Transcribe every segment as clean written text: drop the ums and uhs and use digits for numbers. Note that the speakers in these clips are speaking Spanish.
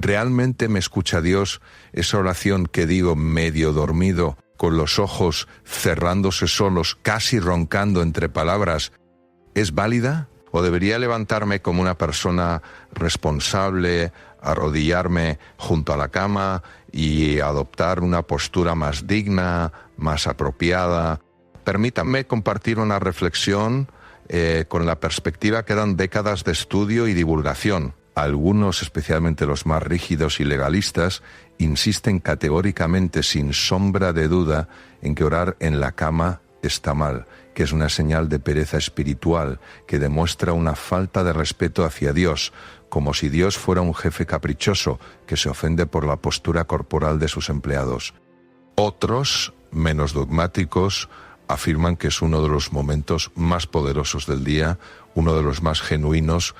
¿Realmente me escucha Dios esa oración que digo medio dormido, con los ojos cerrándose solos, casi roncando entre palabras? ¿Es válida? ¿O debería levantarme como una persona responsable, arrodillarme junto a la cama y adoptar una postura más digna, más apropiada? Permítanme compartir una reflexión con la perspectiva que dan décadas de estudio y divulgación. Algunos, especialmente los más rígidos y legalistas, insisten categóricamente, sin sombra de duda, en que orar en la cama está mal, que es una señal de pereza espiritual, que demuestra una falta de respeto hacia Dios, como si Dios fuera un jefe caprichoso que se ofende por la postura corporal de sus empleados. Otros, menos dogmáticos, afirman que es uno de los momentos más poderosos del día, uno de los más genuinos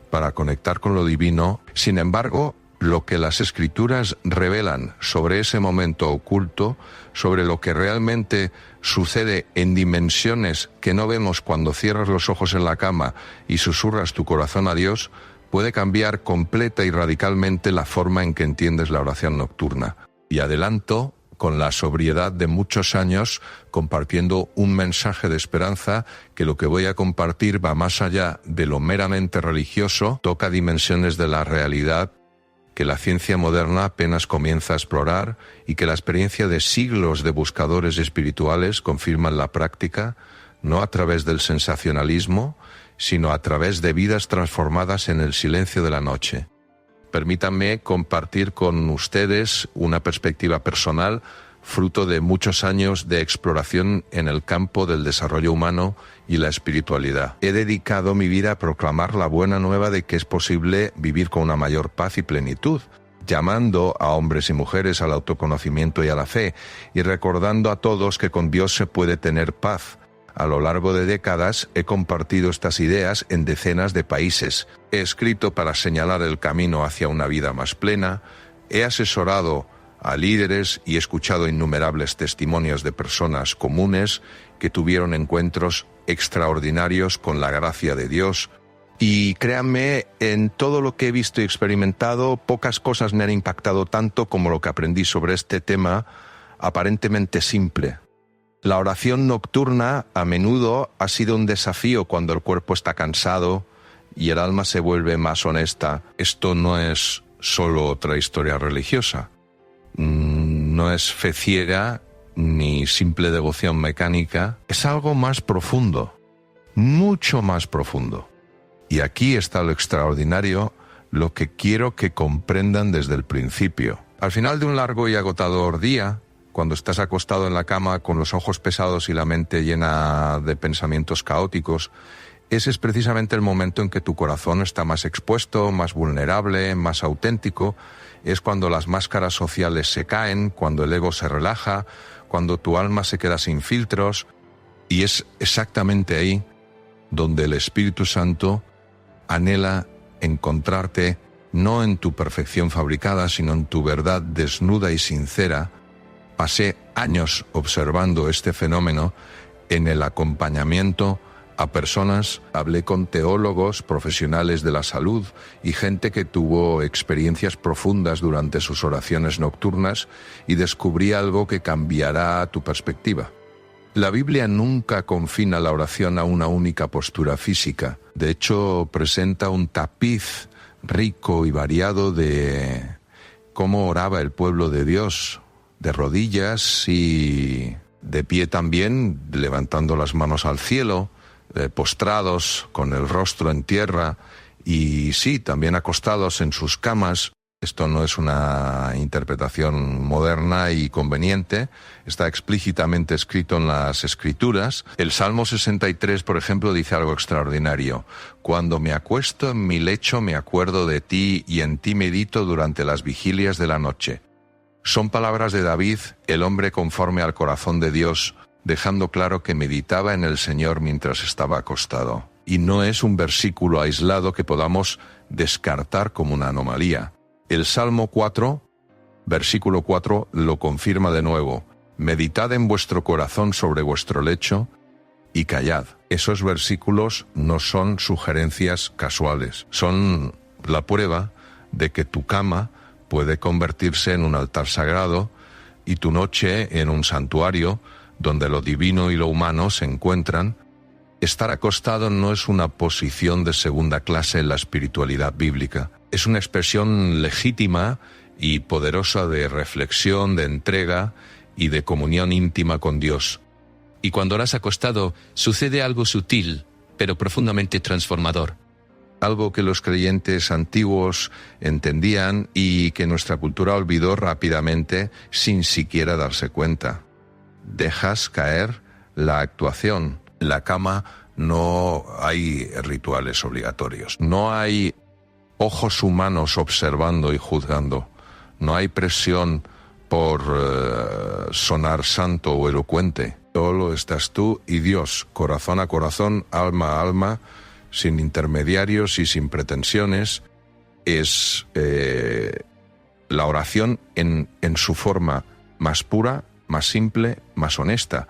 para conectar con lo divino. Sin embargo, lo que las Escrituras revelan sobre ese momento oculto, sobre lo que realmente sucede en dimensiones que no vemos cuando cierras los ojos en la cama y susurras tu corazón a Dios, puede cambiar completa y radicalmente la forma en que entiendes la oración nocturna. Y adelanto, con la sobriedad de muchos años, compartiendo un mensaje de esperanza, que lo que voy a compartir va más allá de lo meramente religioso, toca dimensiones de la realidad que la ciencia moderna apenas comienza a explorar y que la experiencia de siglos de buscadores espirituales confirman la práctica, no a través del sensacionalismo, sino a través de vidas transformadas en el silencio de la noche. Permítanme compartir con ustedes una perspectiva personal, fruto de muchos años de exploración en el campo del desarrollo humano y la espiritualidad. He dedicado mi vida a proclamar la buena nueva de que es posible vivir con una mayor paz y plenitud, llamando a hombres y mujeres al autoconocimiento y a la fe, y recordando a todos que con Dios se puede tener paz. A lo largo de décadas he compartido estas ideas en decenas de países. He escrito para señalar el camino hacia una vida más plena. He asesorado a líderes y he escuchado innumerables testimonios de personas comunes que tuvieron encuentros extraordinarios con la gracia de Dios. Y créanme, en todo lo que he visto y experimentado, pocas cosas me han impactado tanto como lo que aprendí sobre este tema aparentemente simple. La oración nocturna a menudo ha sido un desafío cuando el cuerpo está cansado y el alma se vuelve más honesta. Esto no es solo otra historia religiosa. No es fe ciega ni simple devoción mecánica. Es algo más profundo, mucho más profundo. Y aquí está lo extraordinario, lo que quiero que comprendan desde el principio. Al final de un largo y agotador día, cuando estás acostado en la cama con los ojos pesados y la mente llena de pensamientos caóticos, ese es precisamente el momento en que tu corazón está más expuesto, más vulnerable, más auténtico. Es cuando las máscaras sociales se caen, cuando el ego se relaja, cuando tu alma se queda sin filtros. Y es exactamente ahí donde el Espíritu Santo anhela encontrarte no en tu perfección fabricada, sino en tu verdad desnuda y sincera. Pasé años observando este fenómeno en el acompañamiento a personas. Hablé con teólogos, profesionales de la salud y gente que tuvo experiencias profundas durante sus oraciones nocturnas y descubrí algo que cambiará tu perspectiva. La Biblia nunca confina la oración a una única postura física. De hecho, presenta un tapiz rico y variado de cómo oraba el pueblo de Dios, de rodillas y de pie también, levantando las manos al cielo, postrados con el rostro en tierra y sí, también acostados en sus camas. Esto no es una interpretación moderna y conveniente, está explícitamente escrito en las Escrituras. El Salmo 63, por ejemplo, dice algo extraordinario. Cuando me acuesto en mi lecho me acuerdo de ti y en ti medito durante las vigilias de la noche. Son palabras de David, el hombre conforme al corazón de Dios, dejando claro que meditaba en el Señor mientras estaba acostado. Y no es un versículo aislado que podamos descartar como una anomalía. El Salmo 4, versículo 4, lo confirma de nuevo. Meditad en vuestro corazón sobre vuestro lecho y callad. Esos versículos no son sugerencias casuales, son la prueba de que tu cama puede convertirse en un altar sagrado y tu noche en un santuario donde lo divino y lo humano se encuentran. Estar acostado no es una posición de segunda clase en la espiritualidad bíblica. Es una expresión legítima y poderosa de reflexión, de entrega y de comunión íntima con Dios. Y cuando oras acostado, sucede algo sutil, pero profundamente transformador. Algo que los creyentes antiguos entendían y que nuestra cultura olvidó rápidamente sin siquiera darse cuenta. Dejas caer la actuación. En la cama no hay rituales obligatorios. No hay ojos humanos observando y juzgando. No hay presión por sonar santo o elocuente. Solo estás tú y Dios, corazón a corazón, alma a alma, sin intermediarios y sin pretensiones. Es la oración en su forma más pura, más simple, más honesta.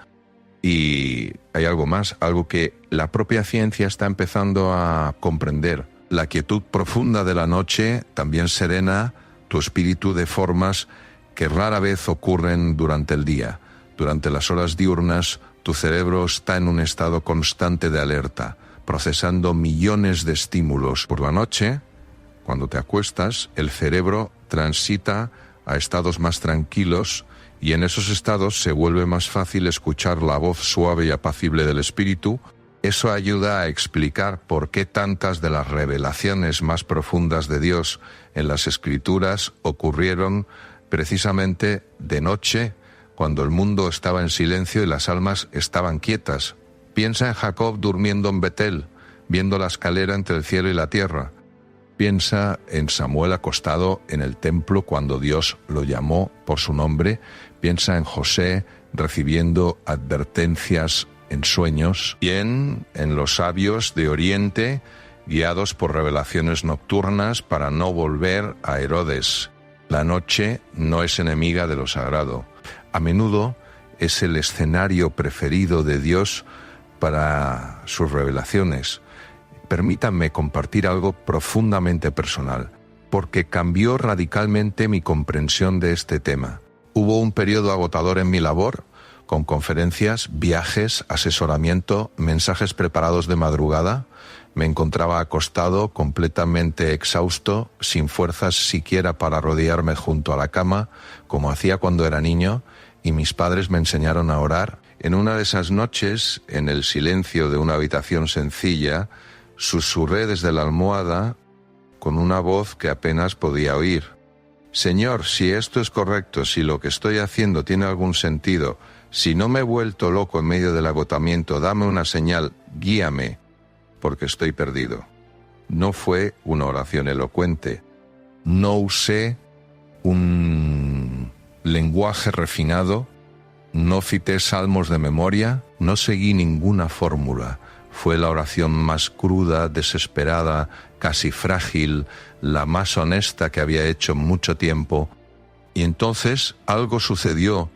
Y hay algo más, algo que la propia ciencia está empezando a comprender. La quietud profunda de la noche también serena tu espíritu de formas que rara vez ocurren durante el día. Durante las horas diurnas, tu cerebro está en un estado constante de alerta, procesando millones de estímulos. Por la noche, cuando te acuestas, el cerebro transita a estados más tranquilos y en esos estados se vuelve más fácil escuchar la voz suave y apacible del espíritu. Eso ayuda a explicar por qué tantas de las revelaciones más profundas de Dios en las Escrituras ocurrieron precisamente de noche, cuando el mundo estaba en silencio y las almas estaban quietas. Piensa en Jacob durmiendo en Betel, viendo la escalera entre el cielo y la tierra. Piensa en Samuel acostado en el templo cuando Dios lo llamó por su nombre. Piensa en José recibiendo advertencias en sueños. Y en los sabios de Oriente, guiados por revelaciones nocturnas para no volver a Herodes. La noche no es enemiga de lo sagrado. A menudo es el escenario preferido de Dios para sus revelaciones. Permítanme compartir algo profundamente personal, porque cambió radicalmente mi comprensión de este tema. Hubo un periodo agotador en mi labor, con conferencias, viajes, asesoramiento, mensajes preparados de madrugada. Me encontraba acostado, completamente exhausto, sin fuerzas siquiera para rodearme junto a la cama, como hacía cuando era niño, y mis padres me enseñaron a orar. En una de esas noches, en el silencio de una habitación sencilla, susurré desde la almohada con una voz que apenas podía oír. Señor, si esto es correcto, si lo que estoy haciendo tiene algún sentido, si no me he vuelto loco en medio del agotamiento, dame una señal, guíame, porque estoy perdido. No fue una oración elocuente. No usé un lenguaje refinado, no cité salmos de memoria, no seguí ninguna fórmula. Fue la oración más cruda, desesperada, casi frágil, la más honesta que había hecho en mucho tiempo. Y entonces algo sucedió.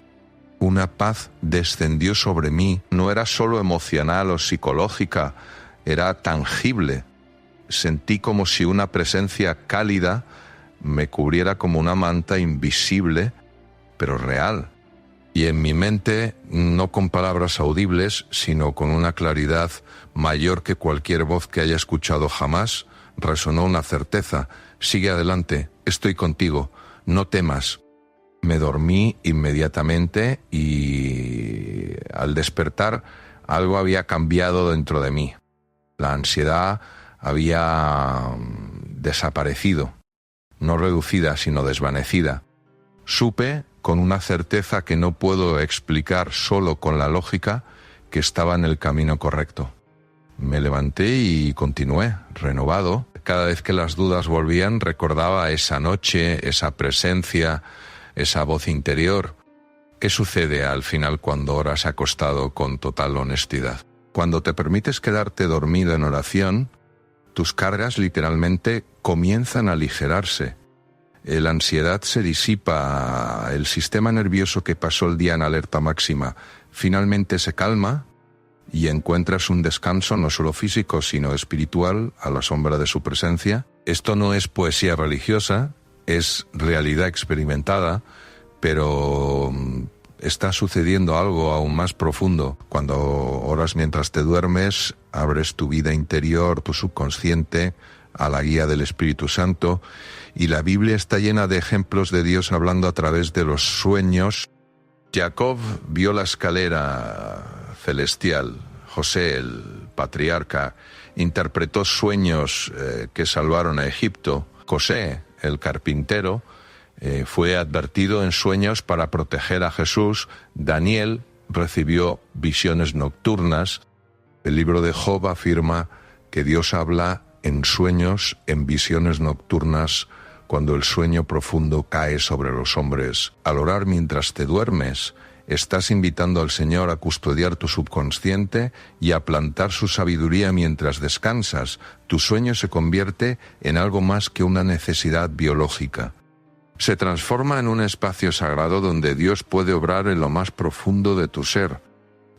Una paz descendió sobre mí. No era solo emocional o psicológica, era tangible. Sentí como si una presencia cálida me cubriera como una manta invisible, pero real. Y en mi mente, no con palabras audibles, sino con una claridad mayor que cualquier voz que haya escuchado jamás, resonó una certeza. Sigue adelante, estoy contigo, no temas. Me dormí inmediatamente y al despertar algo había cambiado dentro de mí. La ansiedad había desaparecido, no reducida, sino desvanecida. Supe con una certeza que no puedo explicar solo con la lógica, que estaba en el camino correcto. Me levanté y continué, renovado. Cada vez que las dudas volvían, recordaba esa noche, esa presencia, esa voz interior. ¿Qué sucede al final cuando oras acostado con total honestidad? Cuando te permites quedarte dormido en oración, tus cargas literalmente comienzan a aligerarse. La ansiedad se disipa, el sistema nervioso que pasó el día en alerta máxima finalmente se calma y encuentras un descanso no solo físico sino espiritual a la sombra de su presencia. Esto no es poesía religiosa, es realidad experimentada, pero está sucediendo algo aún más profundo. Cuando oras mientras te duermes, abres tu vida interior, tu subconsciente, a la guía del Espíritu Santo, y la Biblia está llena de ejemplos de Dios hablando a través de los sueños. Jacob vio la escalera celestial. José, el patriarca, interpretó sueños que salvaron a Egipto. José, el carpintero, fue advertido en sueños para proteger a Jesús. Daniel recibió visiones nocturnas. El libro de Job afirma que Dios habla en sueños, en visiones nocturnas, cuando el sueño profundo cae sobre los hombres. Al orar mientras te duermes, estás invitando al Señor a custodiar tu subconsciente y a plantar su sabiduría mientras descansas. Tu sueño se convierte en algo más que una necesidad biológica. Se transforma en un espacio sagrado donde Dios puede obrar en lo más profundo de tu ser.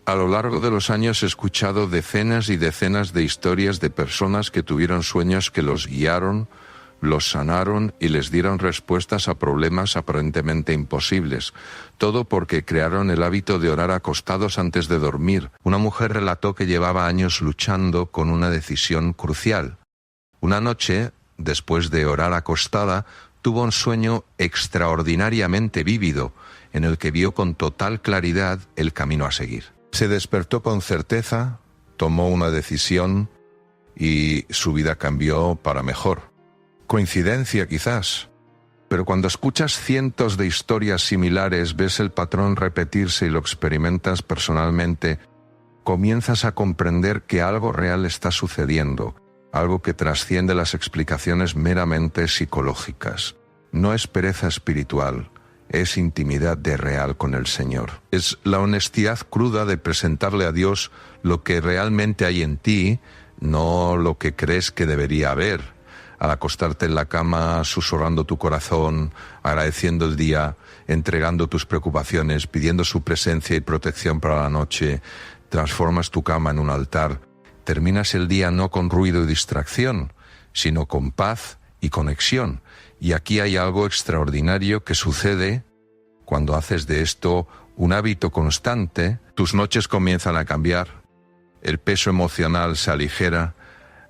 A lo largo de los años he escuchado decenas y decenas de historias de personas que tuvieron sueños que los guiaron, los sanaron y les dieron respuestas a problemas aparentemente imposibles. Todo porque crearon el hábito de orar acostados antes de dormir. Una mujer relató que llevaba años luchando con una decisión crucial. Una noche, después de orar acostada, tuvo un sueño extraordinariamente vívido, en el que vio con total claridad el camino a seguir. Se despertó con certeza, tomó una decisión y su vida cambió para mejor. Coincidencia quizás, pero cuando escuchas cientos de historias similares, ves el patrón repetirse y lo experimentas personalmente, comienzas a comprender que algo real está sucediendo, algo que trasciende las explicaciones meramente psicológicas. No es pereza espiritual, es intimidad de real con el Señor. Es la honestidad cruda de presentarle a Dios lo que realmente hay en ti, no lo que crees que debería haber. Al acostarte en la cama, susurrando tu corazón, agradeciendo el día, entregando tus preocupaciones, pidiendo su presencia y protección para la noche, transformas tu cama en un altar. Terminas el día no con ruido y distracción, sino con paz y conexión. Y aquí hay algo extraordinario que sucede cuando haces de esto un hábito constante. Tus noches comienzan a cambiar, el peso emocional se aligera,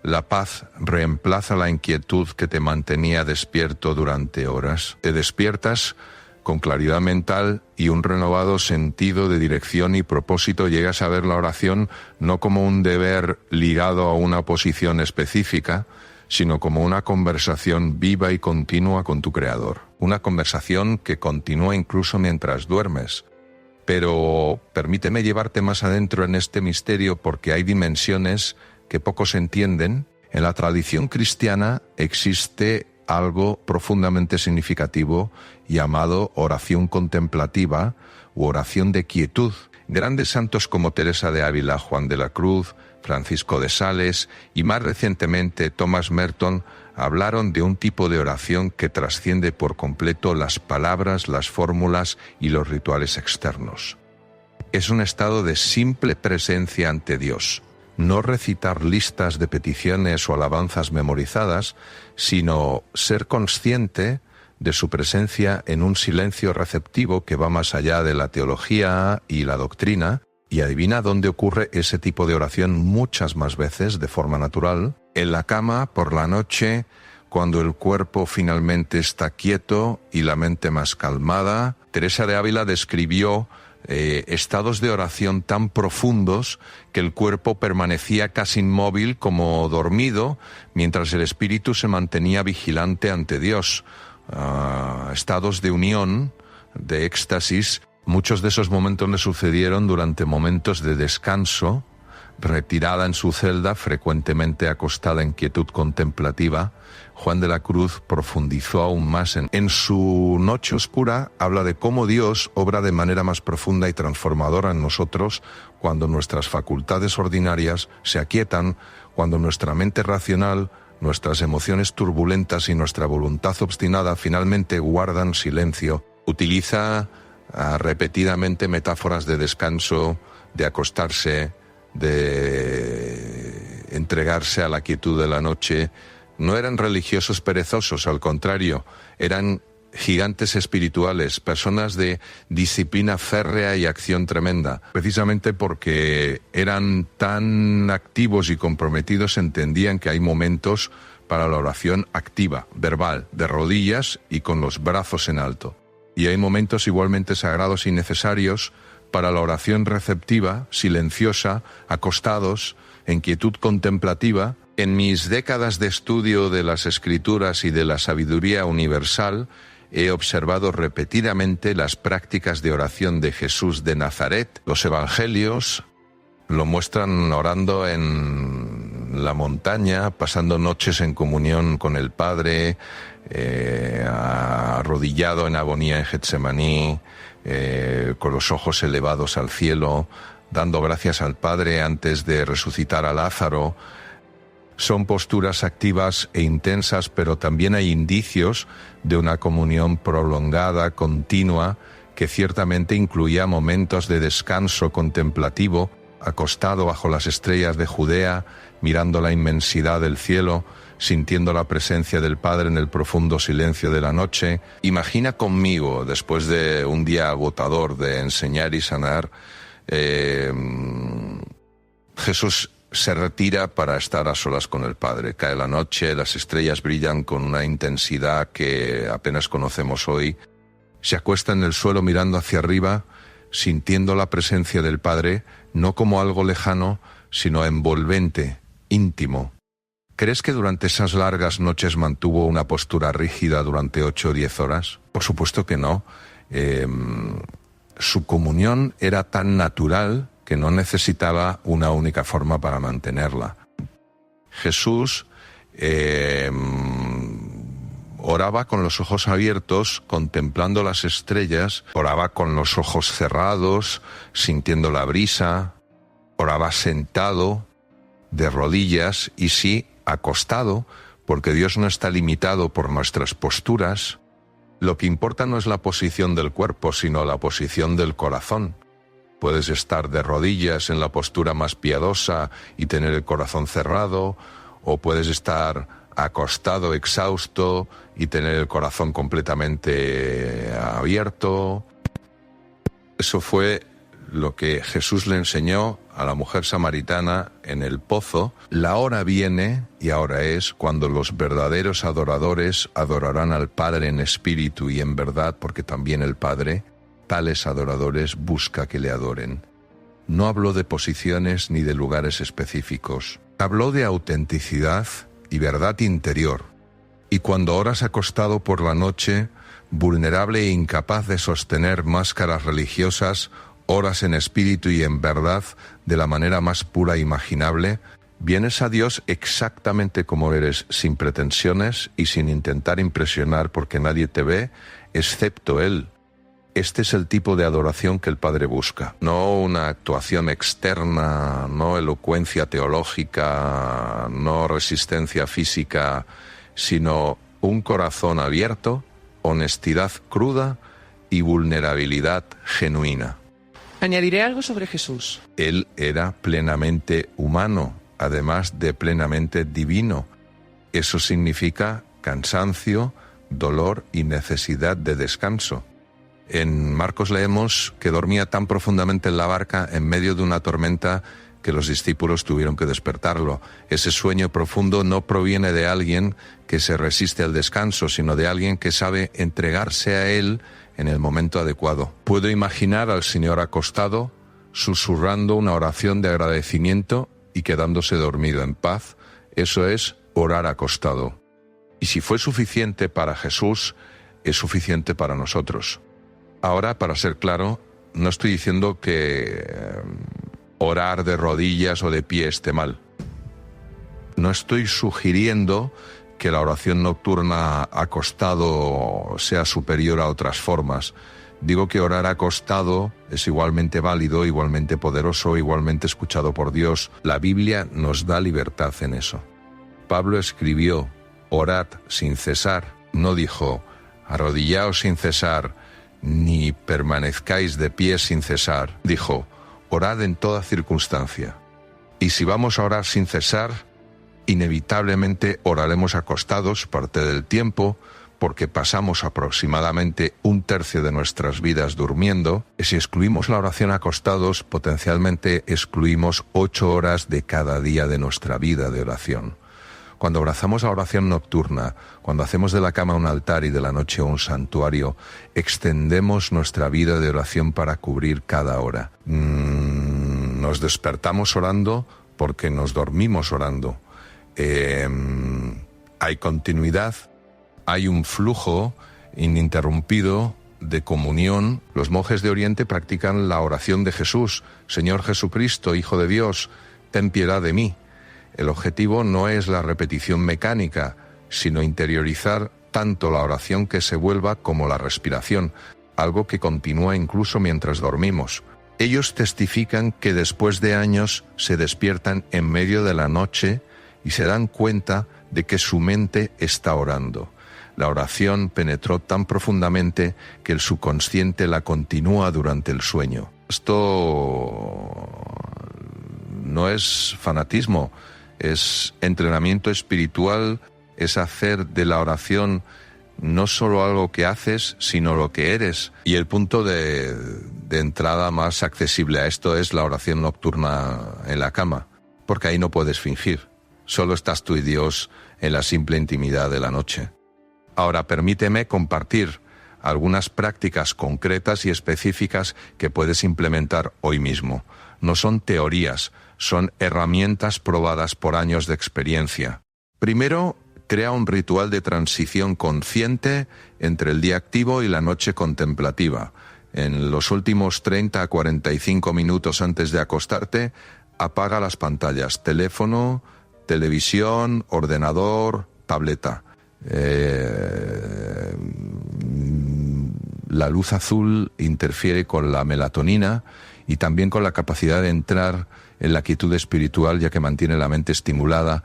la paz reemplaza la inquietud que te mantenía despierto durante horas. Te despiertas con claridad mental y un renovado sentido de dirección y propósito. Llegas a ver la oración no como un deber ligado a una posición específica, sino como una conversación viva y continua con tu Creador. Una conversación que continúa incluso mientras duermes. Pero permíteme llevarte más adentro en este misterio porque hay dimensiones que pocos entienden. En la tradición cristiana existe algo profundamente significativo llamado oración contemplativa u oración de quietud. Grandes santos como Teresa de Ávila, Juan de la Cruz, Francisco de Sales y más recientemente Thomas Merton hablaron de un tipo de oración que trasciende por completo las palabras, las fórmulas y los rituales externos. Es un estado de simple presencia ante Dios. No recitar listas de peticiones o alabanzas memorizadas, sino ser consciente de su presencia en un silencio receptivo que va más allá de la teología y la doctrina. Y adivina dónde ocurre ese tipo de oración muchas más veces de forma natural. En la cama, por la noche, cuando el cuerpo finalmente está quieto y la mente más calmada. Teresa de Ávila describió estados de oración tan profundos que el cuerpo permanecía casi inmóvil como dormido, mientras el espíritu se mantenía vigilante ante Dios. Estados de unión, de éxtasis. Muchos de esos momentos le sucedieron durante momentos de descanso, retirada en su celda, frecuentemente acostada en quietud contemplativa. Juan de la Cruz profundizó aún más en su Noche Oscura, habla de cómo Dios obra de manera más profunda y transformadora en nosotros cuando nuestras facultades ordinarias se aquietan, cuando nuestra mente racional, nuestras emociones turbulentas y nuestra voluntad obstinada finalmente guardan silencio. Utiliza repetidamente metáforas de descanso, de acostarse, de entregarse a la quietud de la noche, No eran religiosos perezosos, al contrario, eran gigantes espirituales, personas de disciplina férrea y acción tremenda. Precisamente porque eran tan activos y comprometidos, entendían que hay momentos para la oración activa, verbal, de rodillas y con los brazos en alto. Y hay momentos igualmente sagrados y necesarios para la oración receptiva, silenciosa, acostados, en quietud contemplativa. En mis décadas de estudio de las Escrituras y de la sabiduría universal, he observado repetidamente las prácticas de oración de Jesús de Nazaret. Los evangelios lo muestran orando en la montaña, pasando noches en comunión con el Padre, arrodillado en agonía en Getsemaní, con los ojos elevados al cielo, dando gracias al Padre antes de resucitar a Lázaro. Son posturas activas e intensas, pero también hay indicios de una comunión prolongada, continua, que ciertamente incluía momentos de descanso contemplativo, acostado bajo las estrellas de Judea, mirando la inmensidad del cielo, sintiendo la presencia del Padre en el profundo silencio de la noche. Imagina conmigo, después de un día agotador de enseñar y sanar, Jesús se retira para estar a solas con el Padre. Cae la noche, las estrellas brillan con una intensidad que apenas conocemos hoy. Se acuesta en el suelo mirando hacia arriba, sintiendo la presencia del Padre, no como algo lejano, sino envolvente, íntimo. ¿Crees que durante esas largas noches mantuvo una postura rígida durante 8 o 10 horas? Por supuesto que no. Su comunión era tan natural que no necesitaba una única forma para mantenerla. Jesús oraba con los ojos abiertos, contemplando las estrellas, oraba con los ojos cerrados, sintiendo la brisa, oraba sentado, de rodillas y sí, acostado, porque Dios no está limitado por nuestras posturas. Lo que importa no es la posición del cuerpo, sino la posición del corazón. Puedes estar de rodillas en la postura más piadosa y tener el corazón cerrado, o puedes estar acostado, exhausto, y tener el corazón completamente abierto. Eso fue lo que Jesús le enseñó a la mujer samaritana en el pozo. La hora viene, y ahora es, cuando los verdaderos adoradores adorarán al Padre en espíritu y en verdad, porque también el Padre, tales adoradores, busca que le adoren. No habló de posiciones ni de lugares específicos. Habló de autenticidad y verdad interior. Y cuando oras acostado por la noche, vulnerable e incapaz de sostener máscaras religiosas, oras en espíritu y en verdad de la manera más pura imaginable, vienes a Dios exactamente como eres, sin pretensiones y sin intentar impresionar porque nadie te ve, excepto Él. Este es el tipo de adoración que el Padre busca. No una actuación externa, no elocuencia teológica, no resistencia física, sino un corazón abierto, honestidad cruda y vulnerabilidad genuina. Añadiré algo sobre Jesús. Él era plenamente humano, además de plenamente divino. Eso significa cansancio, dolor y necesidad de descanso. En Marcos leemos que dormía tan profundamente en la barca en medio de una tormenta que los discípulos tuvieron que despertarlo. Ese sueño profundo no proviene de alguien que se resiste al descanso, sino de alguien que sabe entregarse a él en el momento adecuado. Puedo imaginar al Señor acostado, susurrando una oración de agradecimiento y quedándose dormido en paz. Eso es orar acostado. Y si fue suficiente para Jesús, es suficiente para nosotros. Ahora, para ser claro, no estoy diciendo que orar de rodillas o de pie esté mal. No estoy sugiriendo que la oración nocturna acostado sea superior a otras formas. Digo que orar acostado es igualmente válido, igualmente poderoso, igualmente escuchado por Dios. La Biblia nos da libertad en eso. Pablo escribió, orad sin cesar. No dijo, arrodillaos sin cesar, ni permanezcáis de pie sin cesar. Dijo, orad en toda circunstancia. Y si vamos a orar sin cesar, Inevitablemente oraremos acostados parte del tiempo, porque pasamos aproximadamente 1/3 de nuestras vidas durmiendo. Si excluimos la oración acostados, potencialmente excluimos 8 horas de cada día de nuestra vida de oración. Cuando abrazamos la oración nocturna, cuando hacemos de la cama un altar y de la noche un santuario, extendemos nuestra vida de oración para cubrir cada hora. Nos despertamos orando porque nos dormimos orando. Hay continuidad, hay un flujo ininterrumpido de comunión. Los monjes de Oriente practican la oración de Jesús: Señor Jesucristo, Hijo de Dios, ten piedad de mí. El objetivo no es la repetición mecánica, sino interiorizar tanto la oración que se vuelva como la respiración, algo que continúa incluso mientras dormimos. Ellos testifican que después de años se despiertan en medio de la noche y se dan cuenta de que su mente está orando. La oración penetró tan profundamente que el subconsciente la continúa durante el sueño. Esto no es fanatismo, es entrenamiento espiritual, es hacer de la oración no solo algo que haces, sino lo que eres. Y el punto de entrada más accesible a esto es la oración nocturna en la cama, porque ahí no puedes fingir. Solo estás tú y Dios en la simple intimidad de la noche. Ahora permíteme compartir algunas prácticas concretas y específicas que puedes implementar hoy mismo. No son teorías, son herramientas probadas por años de experiencia. Primero, crea un ritual de transición consciente entre el día activo y la noche contemplativa. En los últimos 30 a 45 minutos antes de acostarte, apaga las pantallas, teléfono, televisión, ordenador, tableta. La luz azul interfiere con la melatonina y también con la capacidad de entrar en la quietud espiritual, ya que mantiene la mente estimulada.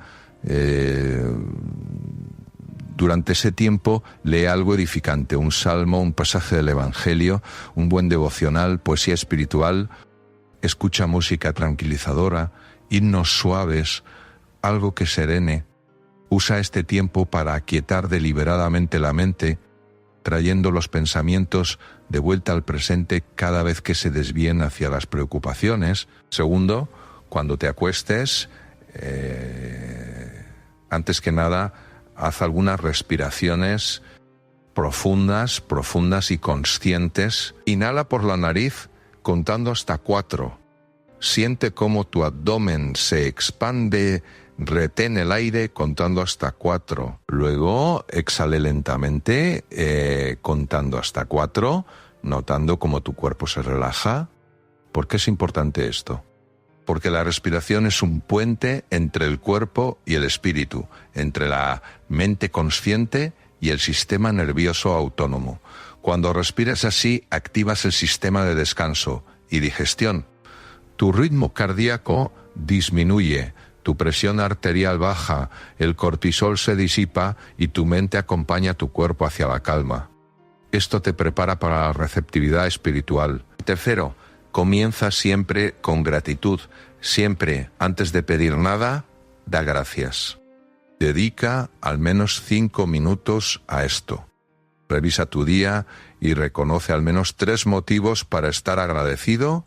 Durante ese tiempo lee algo edificante, un salmo, un pasaje del Evangelio, un buen devocional, poesía espiritual, escucha música tranquilizadora, himnos suaves, algo que serene. Usa este tiempo para aquietar deliberadamente la mente, trayendo los pensamientos de vuelta al presente cada vez que se desvíen hacia las preocupaciones. Segundo, cuando te acuestes, antes que nada, haz algunas respiraciones profundas y conscientes. Inhala por la nariz contando hasta 4. Siente cómo tu abdomen se expande, retén el aire contando hasta 4. Luego exhale lentamente contando hasta 4, notando cómo tu cuerpo se relaja. ¿Por qué es importante esto? Porque la respiración es un puente entre el cuerpo y el espíritu, entre la mente consciente y el sistema nervioso autónomo. Cuando respiras así, activas el sistema de descanso y digestión. Tu ritmo cardíaco disminuye, tu presión arterial baja, el cortisol se disipa y tu mente acompaña a tu cuerpo hacia la calma. Esto te prepara para la receptividad espiritual. Tercero, comienza siempre con gratitud. Siempre, antes de pedir nada, da gracias. Dedica al menos 5 minutos a esto. Revisa tu día y reconoce al menos 3 motivos para estar agradecido,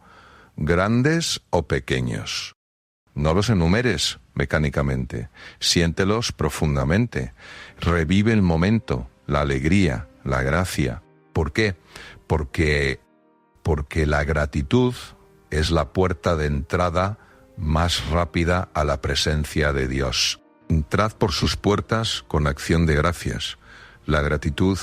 grandes o pequeños. No los enumeres mecánicamente, siéntelos profundamente. Revive el momento, la alegría, la gracia. ¿Por qué? Porque la gratitud es la puerta de entrada más rápida a la presencia de Dios. Entrad por sus puertas con acción de gracias. La gratitud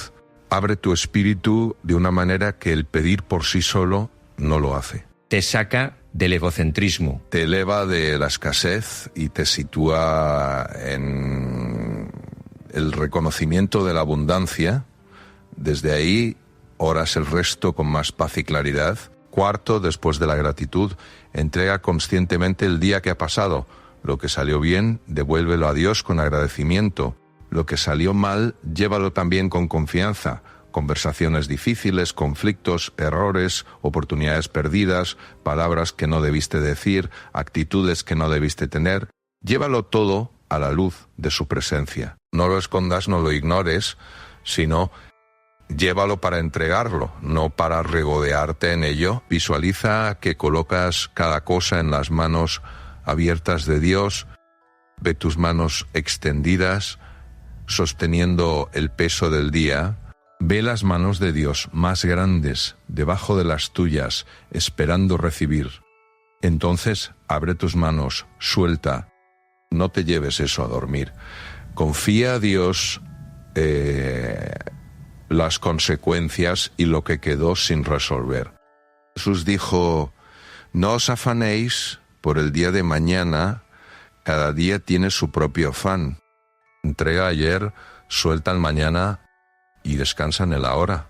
abre tu espíritu de una manera que el pedir por sí solo no lo hace. Te saca del egocentrismo. Te eleva de la escasez y te sitúa en el reconocimiento de la abundancia. Desde ahí oras el resto con más paz y claridad. Cuarto, después de la gratitud, entrega conscientemente el día que ha pasado. Lo que salió bien, devuélvelo a Dios con agradecimiento. Lo que salió mal, llévalo también con confianza. Conversaciones difíciles, conflictos, errores, oportunidades perdidas, palabras que no debiste decir, actitudes que no debiste tener. Llévalo todo a la luz de su presencia. No lo escondas, no lo ignores, sino llévalo para entregarlo, no para regodearte en ello. Visualiza que colocas cada cosa en las manos abiertas de Dios. Ve tus manos extendidas, sosteniendo el peso del día. Ve las manos de Dios más grandes debajo de las tuyas, esperando recibir. Entonces, abre tus manos, suelta. No te lleves eso a dormir. Confía a Dios las consecuencias y lo que quedó sin resolver. Jesús dijo: no os afanéis por el día de mañana, cada día tiene su propio afán. Entrega ayer, suelta el mañana y descansa en el ahora.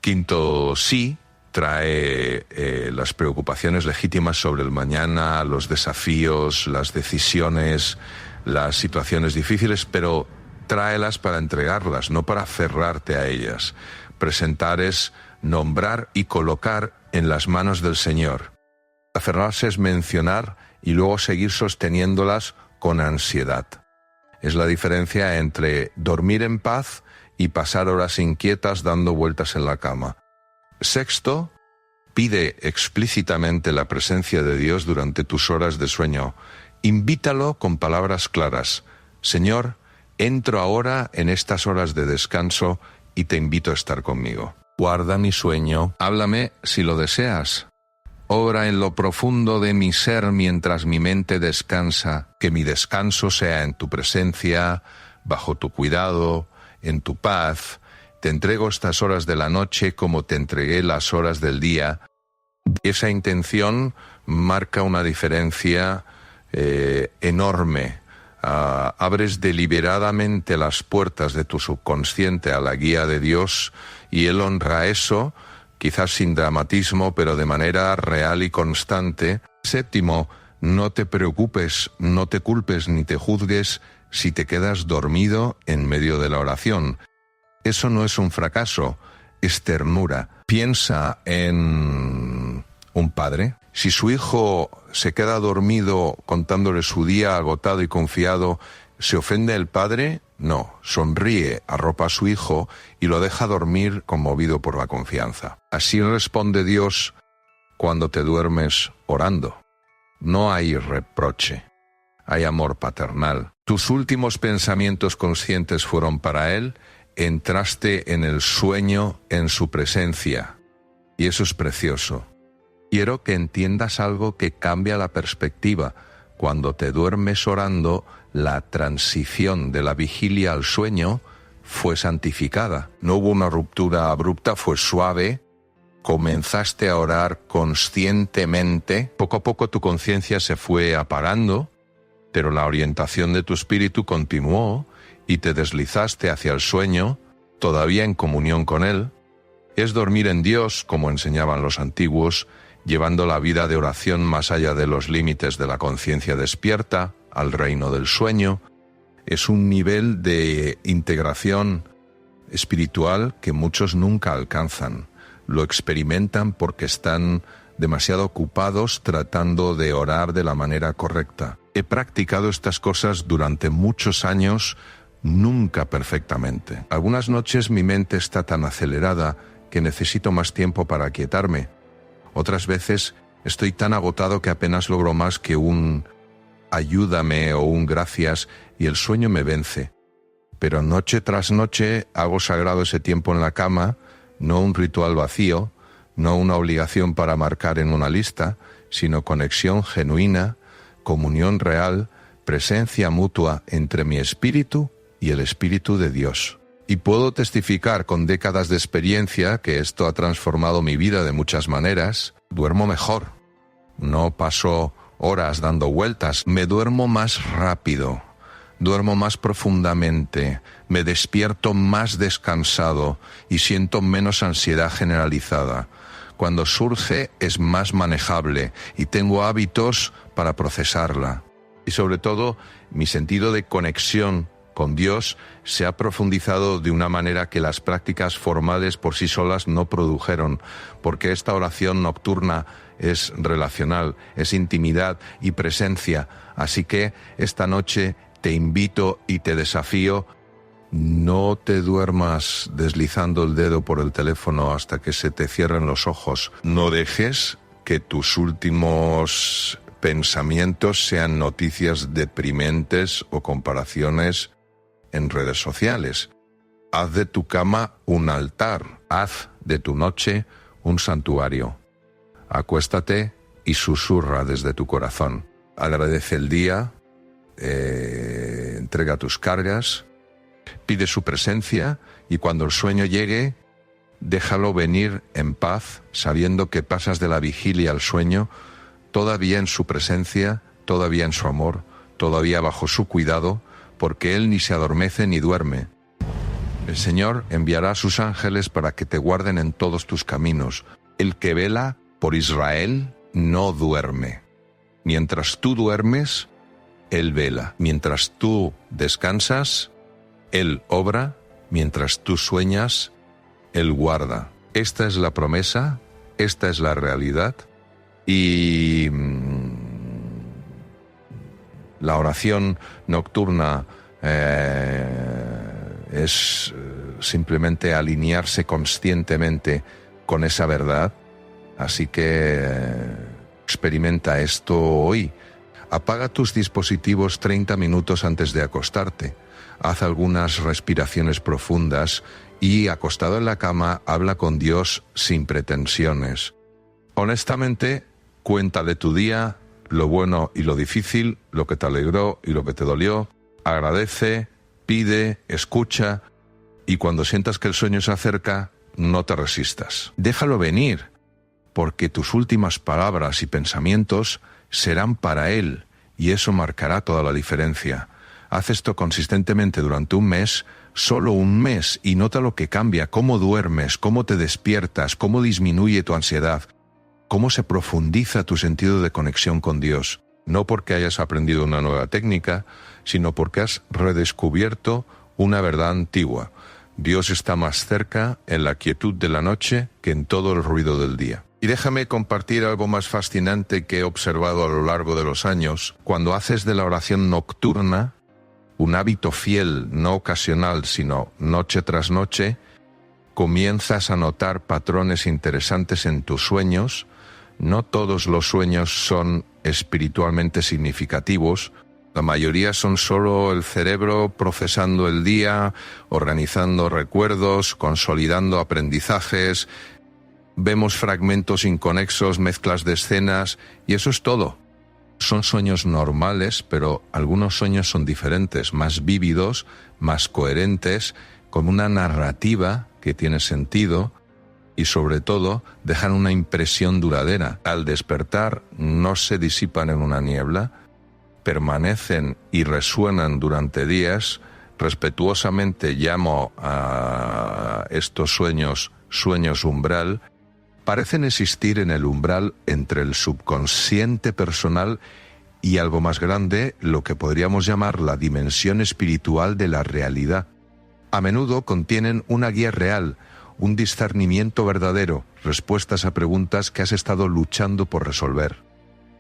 Quinto, sí, trae las preocupaciones legítimas sobre el mañana, los desafíos, las decisiones, las situaciones difíciles, pero tráelas para entregarlas, no para aferrarte a ellas. Presentar es nombrar y colocar en las manos del Señor. Aferrarse es mencionar y luego seguir sosteniéndolas con ansiedad. Es la diferencia entre dormir en paz y pasar horas inquietas dando vueltas en la cama. Sexto, pide explícitamente la presencia de Dios durante tus horas de sueño. Invítalo con palabras claras. Señor, entro ahora en estas horas de descanso y te invito a estar conmigo. Guarda mi sueño, háblame si lo deseas. Obra en lo profundo de mi ser mientras mi mente descansa, que mi descanso sea en tu presencia, bajo tu cuidado, en tu paz. Te entrego estas horas de la noche como te entregué las horas del día. Esa intención marca una diferencia enorme. Abres deliberadamente las puertas de tu subconsciente a la guía de Dios y Él honra eso, quizás sin dramatismo, pero de manera real y constante. Séptimo, no te preocupes, no te culpes ni te juzgues si te quedas dormido en medio de la oración. Eso no es un fracaso, es ternura. Piensa en un padre. Si su hijo se queda dormido contándole su día agotado y confiado, ¿se ofende el padre? No, sonríe, arropa a su hijo y lo deja dormir conmovido por la confianza. Así responde Dios cuando te duermes orando. No hay reproche, hay amor paternal. Tus últimos pensamientos conscientes fueron para Él, entraste en el sueño en su presencia. Y eso es precioso. Quiero que entiendas algo que cambia la perspectiva. Cuando te duermes orando, la transición de la vigilia al sueño fue santificada. No hubo una ruptura abrupta, fue suave. Comenzaste a orar conscientemente. Poco a poco tu conciencia se fue apagando, pero la orientación de tu espíritu continuó y te deslizaste hacia el sueño, todavía en comunión con Él. Es dormir en Dios, como enseñaban los antiguos, llevando la vida de oración más allá de los límites de la conciencia despierta, al reino del sueño. Es un nivel de integración espiritual que muchos nunca alcanzan. Lo experimentan porque están demasiado ocupados tratando de orar de la manera correcta. He practicado estas cosas durante muchos años, nunca perfectamente. Algunas noches mi mente está tan acelerada que necesito más tiempo para aquietarme. Otras veces estoy tan agotado que apenas logro más que un ayúdame o un gracias y el sueño me vence. Pero noche tras noche hago sagrado ese tiempo en la cama, no un ritual vacío, no una obligación para marcar en una lista, sino conexión genuina, comunión real, presencia mutua entre mi espíritu y el espíritu de Dios. Y puedo testificar con décadas de experiencia que esto ha transformado mi vida de muchas maneras. Duermo mejor. No paso horas dando vueltas. Me duermo más rápido. Duermo más profundamente. Me despierto más descansado y siento menos ansiedad generalizada. Cuando surge es más manejable y tengo hábitos para procesarla. Y sobre todo, mi sentido de conexión con Dios se ha profundizado de una manera que las prácticas formales por sí solas no produjeron, porque esta oración nocturna es relacional, es intimidad y presencia. Así que esta noche te invito y te desafío, no te duermas deslizando el dedo por el teléfono hasta que se te cierren los ojos. No dejes que tus últimos pensamientos sean noticias deprimentes o comparaciones en redes sociales. Haz de tu cama un altar, haz de tu noche un santuario. Acuéstate y susurra desde tu corazón. Agradece el día, entrega tus cargas, pide su presencia y cuando el sueño llegue, déjalo venir en paz, sabiendo que pasas de la vigilia al sueño, todavía en su presencia, todavía en su amor, todavía bajo su cuidado, porque Él ni se adormece ni duerme. El Señor enviará a sus ángeles para que te guarden en todos tus caminos. El que vela por Israel no duerme. Mientras tú duermes, Él vela. Mientras tú descansas, Él obra. Mientras tú sueñas, Él guarda. Esta es la promesa, esta es la realidad. Y la oración nocturna es simplemente alinearse conscientemente con esa verdad. Así que experimenta esto hoy. Apaga tus dispositivos 30 minutos antes de acostarte. Haz algunas respiraciones profundas y, acostado en la cama, habla con Dios sin pretensiones. Honestamente, cuenta de tu día, lo bueno y lo difícil, lo que te alegró y lo que te dolió. Agradece, pide, escucha, y cuando sientas que el sueño se acerca, no te resistas. Déjalo venir, porque tus últimas palabras y pensamientos serán para Él, y eso marcará toda la diferencia. Haz esto consistentemente durante un mes, solo un mes, y nota lo que cambia, cómo duermes, cómo te despiertas, cómo disminuye tu ansiedad, cómo se profundiza tu sentido de conexión con Dios. No porque hayas aprendido una nueva técnica, sino porque has redescubierto una verdad antigua. Dios está más cerca en la quietud de la noche que en todo el ruido del día. Y déjame compartir algo más fascinante que he observado a lo largo de los años. Cuando haces de la oración nocturna un hábito fiel, no ocasional, sino noche tras noche, comienzas a notar patrones interesantes en tus sueños. No todos los sueños son espiritualmente significativos. La mayoría son solo el cerebro procesando el día, organizando recuerdos, consolidando aprendizajes. Vemos fragmentos inconexos, mezclas de escenas, y eso es todo. Son sueños normales, pero algunos sueños son diferentes, más vívidos, más coherentes, con una narrativa que tiene sentido y sobre todo dejan una impresión duradera. Al despertar no se disipan en una niebla, permanecen y resuenan durante días. Respetuosamente llamo a estos sueños umbral. Parecen existir en el umbral entre el subconsciente personal y algo más grande, lo que podríamos llamar la dimensión espiritual de la realidad. A menudo contienen una guía real, un discernimiento verdadero, respuestas a preguntas que has estado luchando por resolver.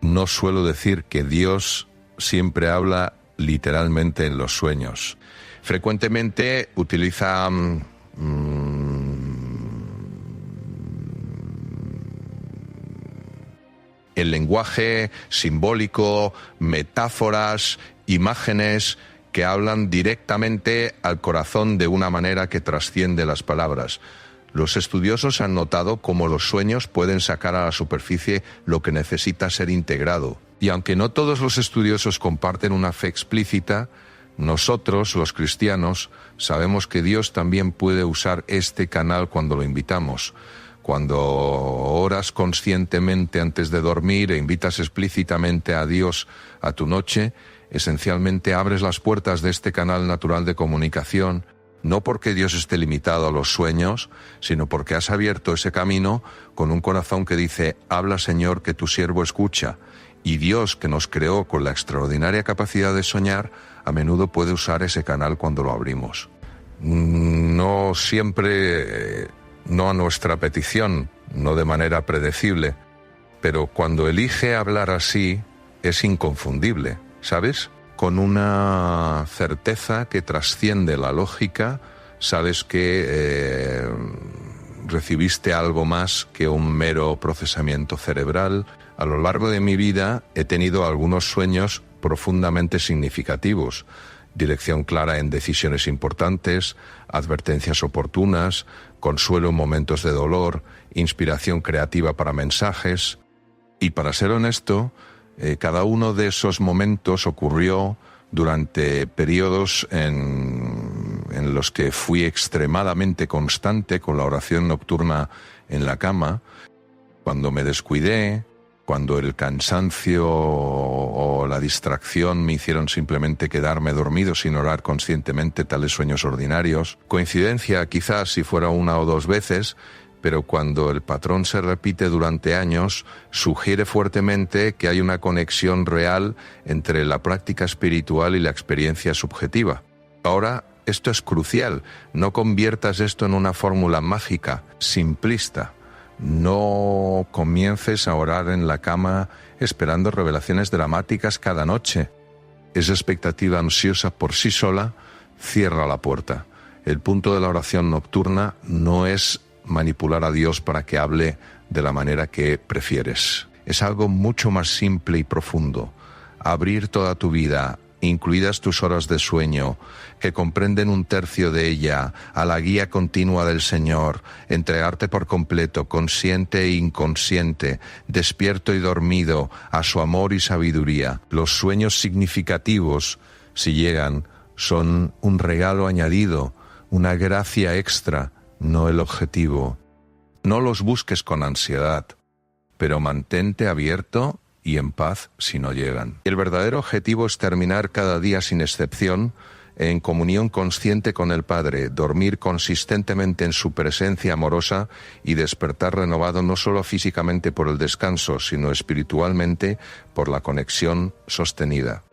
No suelo decir que Dios siempre habla literalmente en los sueños. Frecuentemente utiliza el lenguaje simbólico, metáforas, imágenes que hablan directamente al corazón de una manera que trasciende las palabras. Los estudiosos han notado cómo los sueños pueden sacar a la superficie lo que necesita ser integrado. Y aunque no todos los estudiosos comparten una fe explícita, nosotros, los cristianos, sabemos que Dios también puede usar este canal cuando lo invitamos. Cuando oras conscientemente antes de dormir e invitas explícitamente a Dios a tu noche, esencialmente abres las puertas de este canal natural de comunicación, no porque Dios esté limitado a los sueños, sino porque has abierto ese camino con un corazón que dice: habla, Señor, que tu siervo escucha. Y Dios, que nos creó con la extraordinaria capacidad de soñar, a menudo puede usar ese canal cuando lo abrimos. No siempre, no a nuestra petición, no de manera predecible, pero cuando elige hablar así, es inconfundible, ¿sabes? con una certeza que trasciende la lógica. Sabes que recibiste algo más que un mero procesamiento cerebral. A lo largo de mi vida he tenido algunos sueños profundamente significativos: dirección clara en decisiones importantes, advertencias oportunas, consuelo en momentos de dolor, inspiración creativa para mensajes. Y para ser honesto, cada uno de esos momentos ocurrió durante periodos en los que fui extremadamente constante con la oración nocturna en la cama. Cuando me descuidé, cuando el cansancio o la distracción me hicieron simplemente quedarme dormido sin orar conscientemente, tales sueños ordinarios. Coincidencia quizás si fuera 1 o 2 veces, pero cuando el patrón se repite durante años, sugiere fuertemente que hay una conexión real entre la práctica espiritual y la experiencia subjetiva. Ahora, esto es crucial. No conviertas esto en una fórmula mágica, simplista. No comiences a orar en la cama esperando revelaciones dramáticas cada noche. Esa expectativa ansiosa por sí sola cierra la puerta. El punto de la oración nocturna no es manipular a Dios para que hable de la manera que prefieres. Es algo mucho más simple y profundo. Abrir toda tu vida, incluidas tus horas de sueño, que comprenden 1/3 de ella, a la guía continua del Señor, entregarte por completo, consciente e inconsciente, despierto y dormido, a su amor y sabiduría. Los sueños significativos, si llegan, son un regalo añadido, una gracia extra, no el objetivo. No los busques con ansiedad, pero mantente abierto y en paz si no llegan. El verdadero objetivo es terminar cada día sin excepción en comunión consciente con el Padre, dormir consistentemente en su presencia amorosa y despertar renovado no solo físicamente por el descanso, sino espiritualmente por la conexión sostenida.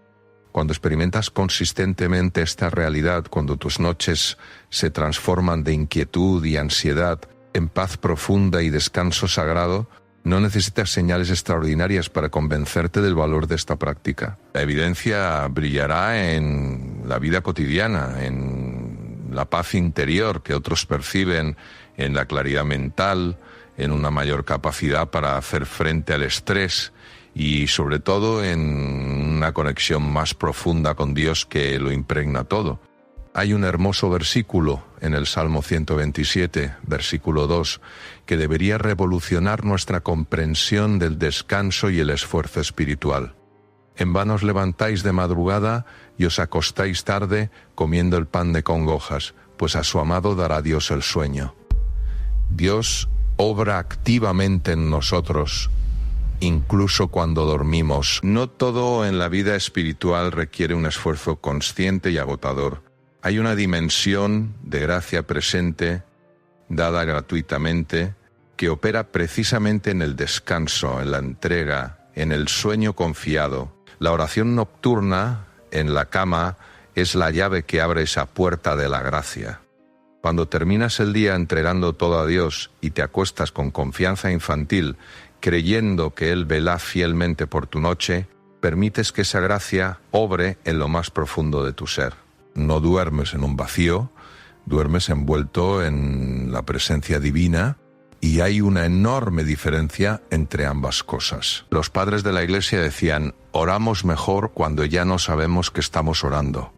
Cuando experimentas consistentemente esta realidad, cuando tus noches se transforman de inquietud y ansiedad en paz profunda y descanso sagrado, no necesitas señales extraordinarias para convencerte del valor de esta práctica. La evidencia brillará en la vida cotidiana, en la paz interior que otros perciben, en la claridad mental, en una mayor capacidad para hacer frente al estrés y sobre todo en una conexión más profunda con Dios que lo impregna todo. Hay un hermoso versículo en el Salmo 127, versículo 2, que debería revolucionar nuestra comprensión del descanso y el esfuerzo espiritual. En vano os levantáis de madrugada y os acostáis tarde comiendo el pan de congojas, pues a su amado dará Dios el sueño. Dios obra activamente en nosotros, incluso cuando dormimos. No todo en la vida espiritual requiere un esfuerzo consciente y agotador. Hay una dimensión de gracia presente, dada gratuitamente, que opera precisamente en el descanso, en la entrega, en el sueño confiado. La oración nocturna en la cama es la llave que abre esa puerta de la gracia. Cuando terminas el día entregando todo a Dios y te acuestas con confianza infantil, creyendo que Él vela fielmente por tu noche, permites que esa gracia obre en lo más profundo de tu ser. No duermes en un vacío, duermes envuelto en la presencia divina, y hay una enorme diferencia entre ambas cosas. Los padres de la Iglesia decían: oramos mejor cuando ya no sabemos que estamos orando.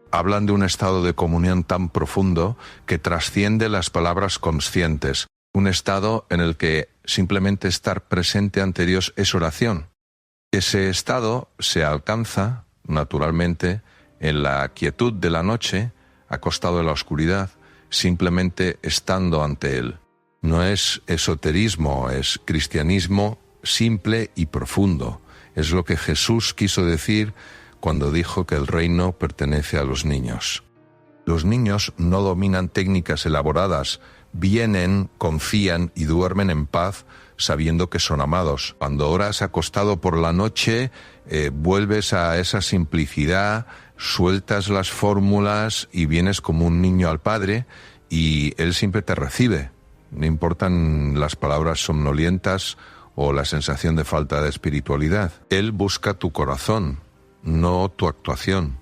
Hablan de un estado de comunión tan profundo que trasciende las palabras conscientes, un estado en el que simplemente estar presente ante Dios es oración. Ese estado se alcanza, naturalmente, en la quietud de la noche, acostado en la oscuridad, simplemente estando ante Él. No es esoterismo, es cristianismo simple y profundo. Es lo que Jesús quiso decir cuando dijo que el reino pertenece a los niños. Los niños no dominan técnicas elaboradas, vienen, confían y duermen en paz sabiendo que son amados. Cuando oras acostado por la noche, vuelves a esa simplicidad, sueltas las fórmulas y vienes como un niño al Padre y Él siempre te recibe. No importan las palabras somnolientas o la sensación de falta de espiritualidad. Él busca tu corazón, no tu actuación.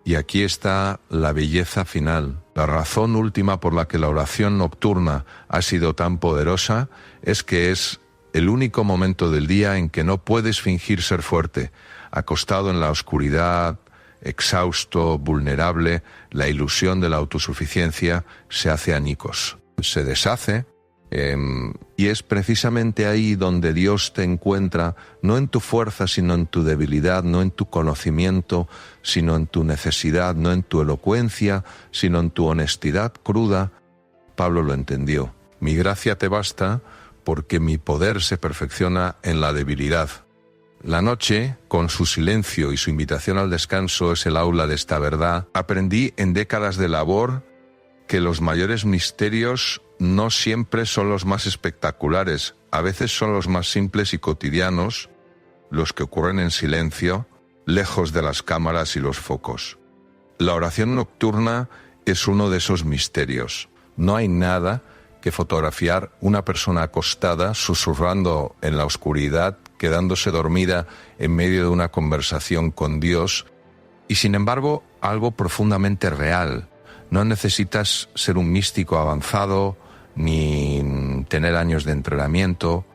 Y aquí está la belleza final. La razón última por la que la oración nocturna ha sido tan poderosa es que es el único momento del día en que no puedes fingir ser fuerte. Acostado en la oscuridad, exhausto, vulnerable, la ilusión de la autosuficiencia se hace añicos. Se deshace, y es precisamente ahí donde Dios te encuentra, no en tu fuerza, sino en tu debilidad, no en tu conocimiento, sino en tu necesidad, no en tu elocuencia, sino en tu honestidad cruda. Pablo lo entendió. Mi gracia te basta porque mi poder se perfecciona en la debilidad. La noche, con su silencio y su invitación al descanso, es el aula de esta verdad. Aprendí en décadas de labor que los mayores misterios no siempre son los más espectaculares, a veces son los más simples y cotidianos, los que ocurren en silencio, lejos de las cámaras y los focos. La oración nocturna es uno de esos misterios. No hay nada que fotografiar una persona acostada, susurrando en la oscuridad, quedándose dormida en medio de una conversación con Dios, y sin embargo algo profundamente real. No necesitas ser un místico avanzado, ni tener años de entrenamiento.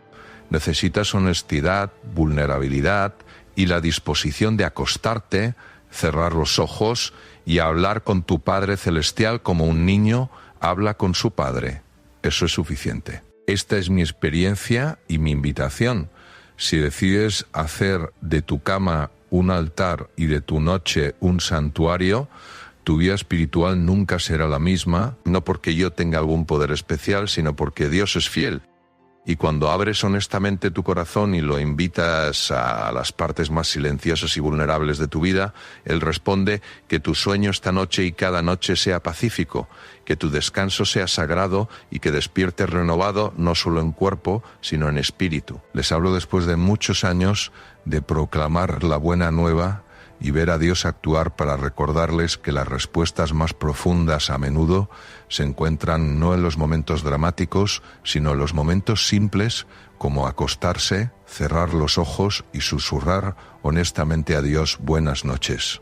Necesitas honestidad, vulnerabilidad y la disposición de acostarte, cerrar los ojos y hablar con tu Padre Celestial como un niño habla con su padre. Eso es suficiente. Esta es mi experiencia y mi invitación. Si decides hacer de tu cama un altar y de tu noche un santuario, tu vida espiritual nunca será la misma, no porque yo tenga algún poder especial, sino porque Dios es fiel. Y cuando abres honestamente tu corazón y lo invitas a las partes más silenciosas y vulnerables de tu vida, Él responde: que tu sueño esta noche y cada noche sea pacífico, que tu descanso sea sagrado y que despiertes renovado no solo en cuerpo, sino en espíritu. Les hablo después de muchos años de proclamar la buena nueva y ver a Dios actuar para recordarles que las respuestas más profundas a menudo se encuentran no en los momentos dramáticos, sino en los momentos simples, como acostarse, cerrar los ojos y susurrar honestamente a Dios buenas noches.